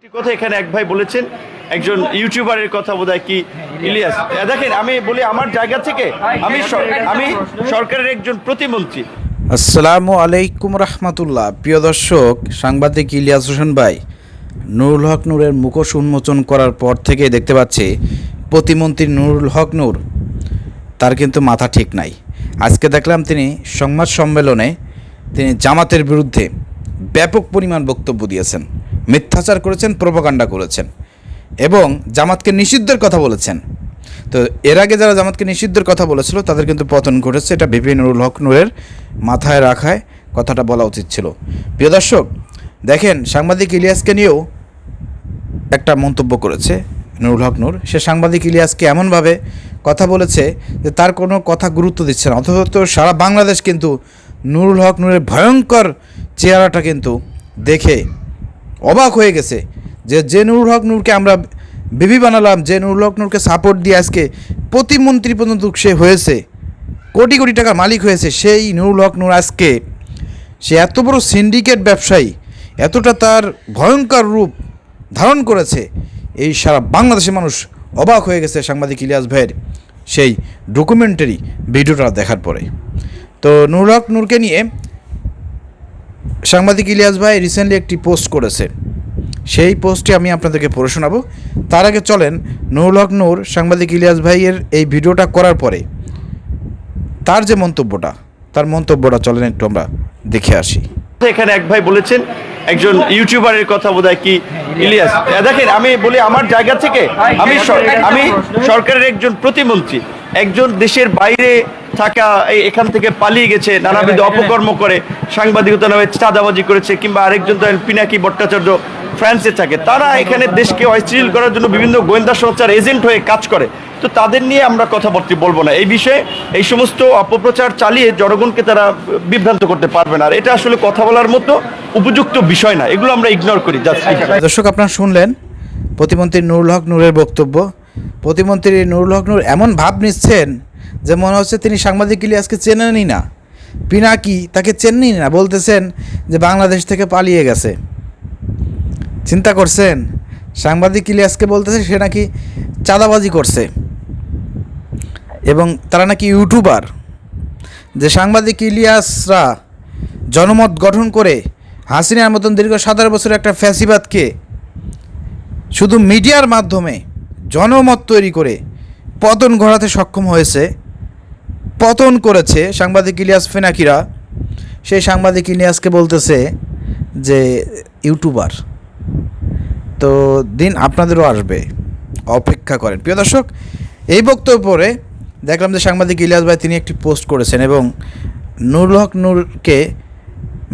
একটি কথা এখানে এক ভাই বলেছেন, একজন ইউটিউবারের কথা বোধহয় কি ইলিয়াস। দেখেন, আমি বলি আমার জায়গা থেকে আমি সরকারের একজন প্রতিমন্ত্রী। আসসালামু আলাইকুম রহমতুল্লাহ। প্রিয় দর্শক, সাংবাদিক ইলিয়াস হোসেন ভাই নুরুল হক নূরের মুখোশ উন্মোচন করার পর থেকে দেখতে পাচ্ছি প্রতিমন্ত্রী নুরুল হক নূর তার কিন্তু মাথা ঠিক নাই। আজকে দেখলাম তিনি সংবাদ সম্মেলনে তিনি জামাতের বিরুদ্ধে ব্যাপক পরিমাণ বক্তব্য দিয়েছেন, মিথ্যাচার করেছেন, প্রোপাগান্ডা করেছেন এবং জামাতকে নিষিদ্ধের কথা বলেছেন। তো এর আগে যারা জামাতকে নিষিদ্ধের কথা বলেছিল তাদের কিন্তু পতন ঘটেছে। এটা ভিপি নুরুল হক নূরের মাথায় রাখায় কথাটা বলা উচিত ছিল। প্রিয় দর্শক, দেখেন, সাংবাদিক ইলিয়াসকে নিয়েও একটা মন্তব্য করেছে নুরুল হক নূর। সে সাংবাদিক ইলিয়াসকে এমনভাবে কথা বলেছে যে তার কোনো কথা গুরুত্ব দিচ্ছে না, অথচ সারা বাংলাদেশ কিন্তু নুরুল হক নূরের ভয়ঙ্কর চেহারাটা কিন্তু দেখে অবাক হয়ে গেছে। যে নুরুল হক নূরকে আমরা বিবি বানালাম, যে নুরুল হক নূরকে সাপোর্ট দিয়ে আজকে প্রতিমন্ত্রী পর্যন্ত সে হয়েছে, কোটি কোটি টাকার মালিক হয়েছে, সেই নুরুল হক নূর আজকে সে এত বড় সিন্ডিকেট ব্যবসায়ী, এতটা তার ভয়ঙ্কর রূপ ধারণ করেছে, এই সারা বাংলাদেশের মানুষ অবাক হয়ে গেছে সাংবাদিক ইলিয়াস ভাইয়ের সেই ডকুমেন্টারি ভিডিওটা দেখার পরে। তো নুরুল হক নূরকে নিয়ে সাংবাদিক ইলিয়াস ভাই রিসেন্টলি একটি পোস্ট করেছে, সেই পোস্টটি আমি আপনাদেরকে পড়ে শোনাবো। তার আগে চলেন নুরুল হক নূর সাংবাদিক ইলিয়াস ভাইয়ের এই ভিডিওটা করার পরে তার যে মন্তব্যটা চলেন একটু আমরা দেখে আসি। এখানে এক ভাই বলেছেন, একজন ইউটিউবারের কথা বোধহয় কি ইলিয়াস। দেখেন, আমি বলি আমার জায়গা থেকে আমি সরকারের একজন প্রতিমন্ত্রী, একজন দেশের বাইরে থাকা, এখান থেকে পালিয়ে গেছে, নানাবিধ অপকর্ম করে, সাংবাদিকতা নামে চাঁদাবাজি করেছে, কিংবা আরেকজন ধরেন পিনাকি ভট্টাচার্য ফ্রান্সে থাকে, তারা এখানে দেশকে অস্থিতিশীল করার জন্য বিভিন্ন গোয়েন্দা সংস্থার এজেন্ট হয়ে কাজ করে। তো তাদের নিয়ে আমরা কথাবার্তা বলবো না, এই বিষয়ে এই সমস্ত অপপ্রচার চালিয়ে জনগণকে তারা বিভ্রান্ত করতে পারবে না। আর এটা আসলে কথা বলার মতো উপযুক্ত বিষয় না, এগুলো আমরা ইগনোর করি। দর্শক, আপনারা শুনলেন প্রতিমন্ত্রী নুরুল হক নূরের বক্তব্য। প্রতিমন্ত্রী নুরুল হক নূর এমন ভাব নিচ্ছেন যে মনে হচ্ছে তিনি সাংবাদিক ইলিয়াসকে চেনেনই না, পিনাকি তাকে চেনেনই না, বলতেছেন যে বাংলাদেশ থেকে পালিয়ে গেছে। চিন্তা করছেন, সাংবাদিক ইলিয়াসকে বলতেছে সে নাকি চাঁদাবাজি করছে এবং তারা নাকি ইউটিউবার। যে সাংবাদিক ইলিয়াসরা জনমত গঠন করে হাসিনার মতন দীর্ঘ 17 বছরের একটা ফ্যাসিবাদকে শুধু মিডিয়ার মাধ্যমে জনমত তৈরি করে পতন ঘটাতে সক্ষম হয়েছে, পতন করেছে সাংবাদিক ইলিয়াস ফেনাকিরা, সেই সাংবাদিক ইলিয়াসকে বলতেছে যে ইউটিউবার। তো দিন আপনাদেরও আসবে, অপেক্ষা করেন। প্রিয় দর্শক, এই বক্তব্য পরে দেখলাম যে সাংবাদিক ইলিয়াস ভাই তিনি একটি পোস্ট করেছেন এবং নুরুল হক নূরকে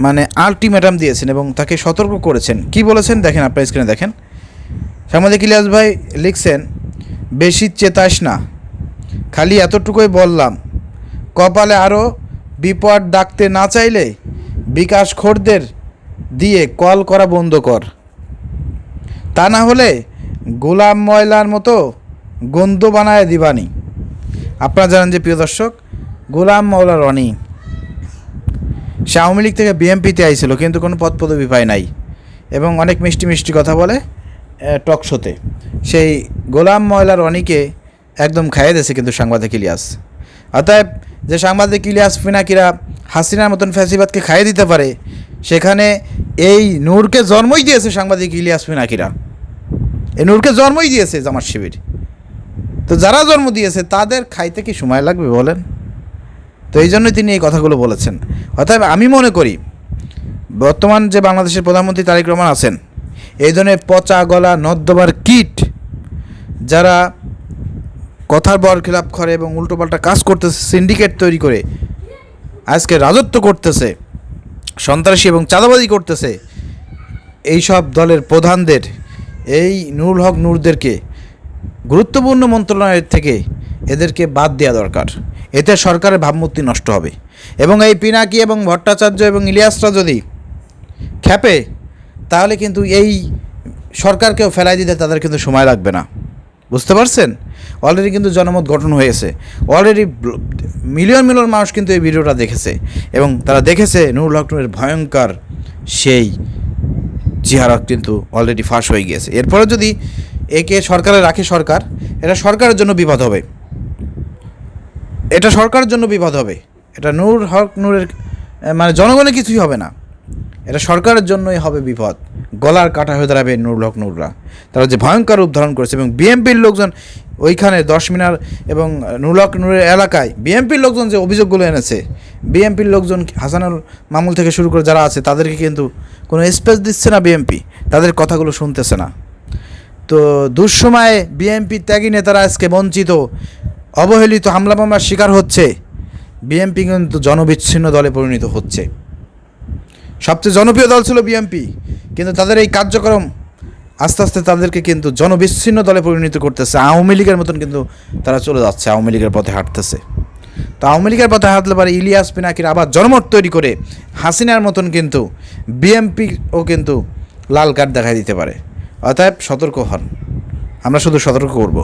মানে আলটিমেটাম দিয়েছেন এবং তাকে সতর্ক করেছেন। কি বলেছেন দেখেন, আপনার স্ক্রিনে দেখেন। সাংবাদিক ইলিয়াস ভাই লিখছেন, বেশি চেতাস না, খালি এতটুকুই বললাম, কপালে আরও বিপদ ডাকতে না চাইলে বিকাশ খোরদের দিয়ে কল করা বন্ধ কর, তা না হলে গোলাম ময়লার মতো গন্ধ বানায় দিবানি। আপনারা জানেন যে প্রিয় দর্শক, গোলাম মওলা রনি সে আওয়ামী লীগ থেকে বিএমপিতে আইছিল, কিন্তু কোনো পদ পদবি পায় নাই এবং অনেক মিষ্টি মিষ্টি কথা বলে টক শোতে। সেই গোলাম মওলা রনিকে একদম খাইয়ে দিয়েছে কিন্তু সাংবাদিক ইলিয়াস। অতএব যে সাংবাদিক ইলিয়াস ফিনাকিরা হাসিনার মতন ফ্যাসিবাদকে খাইয়ে দিতে পারে, সেখানে এই নূরকে জন্মই দিয়েছে সাংবাদিক ইলিয়াস ফিনাকিরা, এই নূরকে জন্মই দিয়েছে জামাত শিবির। তো যারা জন্ম দিয়েছে তাদের খাইতে কি সময় লাগবে বলেন? তো এই জন্যই তিনি এই কথাগুলো বলেছেন। অতএব আমি মনে করি বর্তমান যে বাংলাদেশের প্রধানমন্ত্রী তারেক রহমান আছেন, এই ধরনের পচা গলা নর্দমার কীট যারা কথার বরখিলাপ করে এবং উল্টোপাল্টা কাজ করতেছে, সিন্ডিকেট তৈরি করে আজকে রাজত্ব করতেছে, সন্ত্রাসী এবং চাঁদাবাজি করতেছে, এই সব দলের প্রধানদের, এই নুরুল হক নূরদেরকে গুরুত্বপূর্ণ মন্ত্রণালয়ের থেকে এদেরকে বাদ দেওয়া দরকার। এতে সরকারের ভাবমূর্তি নষ্ট হবে এবং এই পিনাকি এবং ভট্টাচার্য এবং ইলিয়াসরা যদি খেপে, তাহলে কিন্তু এই সরকারকেও ফেলাই দিতে তাদের কিন্তু সময় লাগবে না। বুঝতে পারছেন? অলরেডি কিন্তু জনমত গঠন হয়েছে, অলরেডি মিলিয়ন মিলিয়ন মানুষ কিন্তু এই ভিডিওটা দেখেছে এবং তারা দেখেছে নুরুল হক নূরের ভয়ঙ্কর সেই চেহারা কিন্তু অলরেডি ফাঁস হয়ে গিয়েছে। এরপরে যদি একে সরকারে রাখে সরকার, এটা সরকারের জন্য বিপদ হবে, এটা সরকারের জন্য বিপদ হবে। এটা নূর হক নূরের মানে জনগণের কিছুই হবে না, এটা সরকারের জন্যই হবে বিপদ। গলার কাটা হয়ে দাঁড়াবে নুরুল হক নূররা। তারা যে ভয়ঙ্কর রূপ ধারণ করেছে, এবং বিএনপির লোকজন ওইখানে 10 মিনার এবং নুরুল হক নূরের এলাকায় বিএনপির লোকজন যে অভিযোগগুলো এনেছে, বিএনপির লোকজন হাসানুল মামুল থেকে শুরু করে যারা আছে তাদেরকে কিন্তু কোনো স্পেস দিচ্ছে না বিএনপি, তাদের কথাগুলো শুনতেছে না। তো দুঃসময়ে বিএনপি ত্যাগী নেতারা আজকে বঞ্চিত, অবহেলিত, হামলা মামলার শিকার হচ্ছে। বিএনপি কিন্তু জনবিচ্ছিন্ন দলে পরিণত হচ্ছে। সবচেয়ে জনপ্রিয় দল ছিল বিএনপি, কিন্তু তাদের এই কার্যক্রম আস্তে আস্তে তাদেরকে কিন্তু জনবিচ্ছিন্ন দলে পরিণত করতেছে। আওয়ামী লীগের মতন কিন্তু তারা চলে যাচ্ছে, আওয়ামী লীগের পথে হাঁটতেছে। তো আওয়ামী লীগের পথে হাঁটলে পারে ইলিয়াস পিনাকির আবার জনমত তৈরি করে হাসিনার মতন কিন্তু বিএনপিও কিন্তু লাল কার্ড দেখাই দিতে পারে। অতএব সতর্ক হন, আমরা শুধু সতর্ক করব।